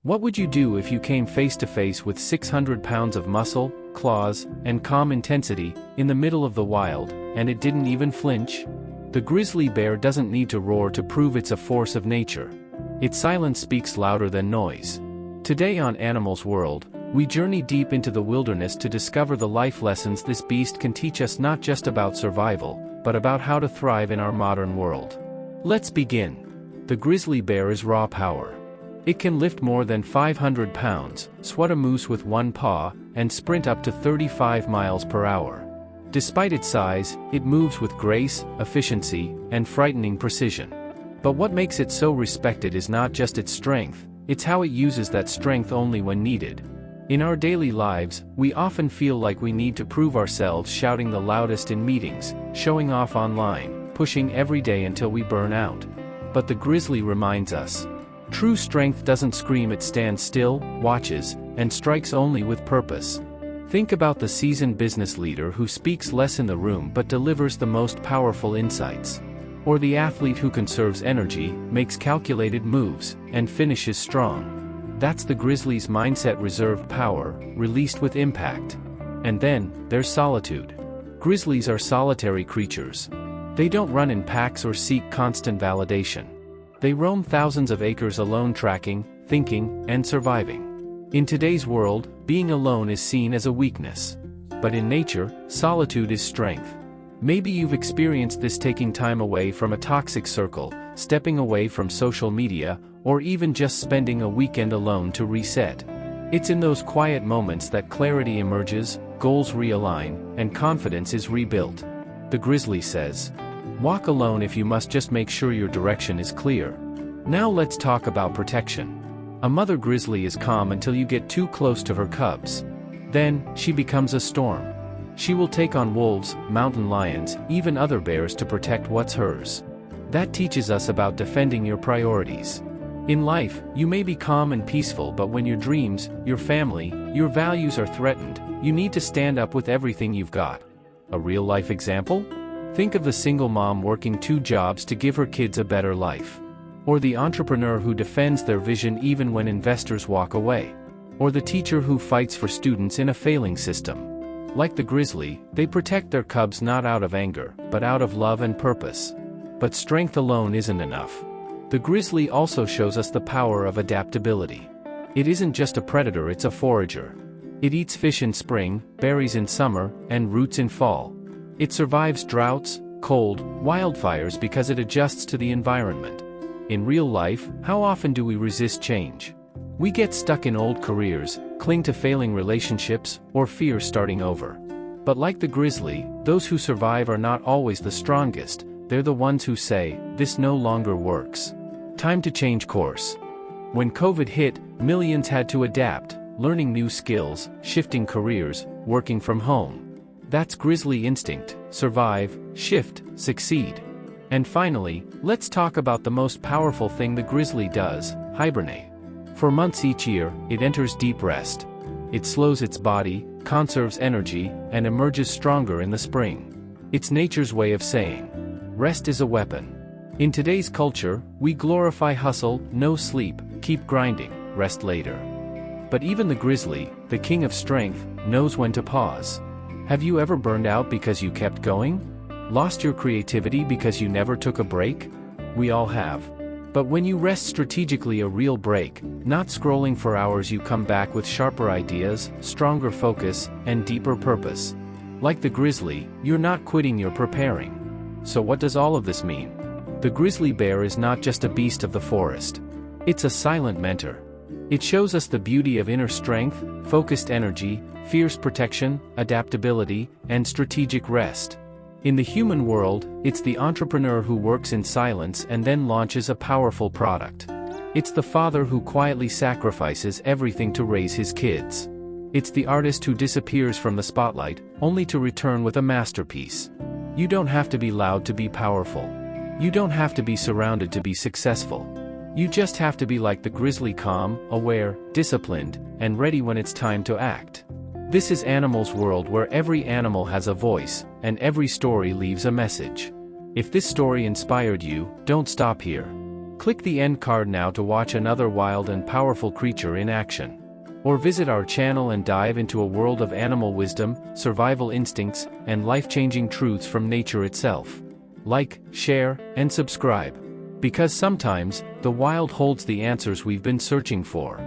What would you do if you came face to face with 600 pounds of muscle, claws, and calm intensity, in the middle of the wild, and it didn't even flinch? The grizzly bear doesn't need to roar to prove it's a force of nature. Its silence speaks louder than noise. Today on Animals World, we journey deep into the wilderness to discover the life lessons this beast can teach us, not just about survival, but about how to thrive in our modern world. Let's begin. The grizzly bear is raw power. It can lift more than 500 pounds, swat a moose with one paw, and sprint up to 35 miles per hour. Despite its size, it moves with grace, efficiency, and frightening precision. But what makes it so respected is not just its strength, it's how it uses that strength only when needed. In our daily lives, we often feel like we need to prove ourselves, shouting the loudest in meetings, showing off online, pushing every day until we burn out. But the grizzly reminds us, true strength doesn't scream, it stands still, watches, and strikes only with purpose. Think about the seasoned business leader who speaks less in the room but delivers the most powerful insights. Or the athlete who conserves energy, makes calculated moves, and finishes strong. That's the grizzly's mindset: reserved power, released with impact. And then, there's solitude. Grizzlies are solitary creatures. They don't run in packs or seek constant validation. They roam thousands of acres alone, tracking, thinking, and surviving. In today's world, being alone is seen as a weakness. But in nature, solitude is strength. Maybe you've experienced this: taking time away from a toxic circle, stepping away from social media, or even just spending a weekend alone to reset. It's in those quiet moments that clarity emerges, goals realign, and confidence is rebuilt. The grizzly says, walk alone if you must, just make sure your direction is clear. Now let's talk about protection. A mother grizzly is calm until you get too close to her cubs. Then, she becomes a storm. She will take on wolves, mountain lions, even other bears to protect what's hers. That teaches us about defending your priorities. In life, you may be calm and peaceful, but when your dreams, your family, your values are threatened, you need to stand up with everything you've got. A real-life example? Think of the single mom working 2 jobs to give her kids a better life. Or the entrepreneur who defends their vision even when investors walk away. Or the teacher who fights for students in a failing system. Like the grizzly, they protect their cubs not out of anger, but out of love and purpose. But strength alone isn't enough. The grizzly also shows us the power of adaptability. It isn't just a predator, it's a forager. It eats fish in spring, berries in summer, and roots in fall. It survives droughts, cold, wildfires because it adjusts to the environment. In real life, how often do we resist change? We get stuck in old careers, cling to failing relationships, or fear starting over. But like the grizzly, those who survive are not always the strongest. They're the ones who say, this no longer works. Time to change course. When COVID hit, millions had to adapt, learning new skills, shifting careers, working from home. That's grizzly instinct: survive, shift, succeed. And finally, let's talk about the most powerful thing the grizzly does: hibernate. For months each year, it enters deep rest. It slows its body, conserves energy, and emerges stronger in the spring. It's nature's way of saying, rest is a weapon. In today's culture, we glorify hustle, no sleep, keep grinding, rest later. But even the grizzly, the king of strength, knows when to pause. Have you ever burned out because you kept going? Lost your creativity because you never took a break? We all have. But when you rest strategically, a real break, not scrolling for hours, you come back with sharper ideas, stronger focus, and deeper purpose. Like the grizzly, you're not quitting, you're preparing. So what does all of this mean? The grizzly bear is not just a beast of the forest. It's a silent mentor. It shows us the beauty of inner strength, focused energy, fierce protection, adaptability, and strategic rest. In the human world, it's the entrepreneur who works in silence and then launches a powerful product. It's the father who quietly sacrifices everything to raise his kids. It's the artist who disappears from the spotlight, only to return with a masterpiece. You don't have to be loud to be powerful. You don't have to be surrounded to be successful. You just have to be like the grizzly: calm, aware, disciplined, and ready when it's time to act. This is Animals World, where every animal has a voice, and every story leaves a message. If this story inspired you, don't stop here. Click the end card now to watch another wild and powerful creature in action. Or visit our channel and dive into a world of animal wisdom, survival instincts, and life-changing truths from nature itself. Like, share, and subscribe. Because sometimes, the wild holds the answers we've been searching for.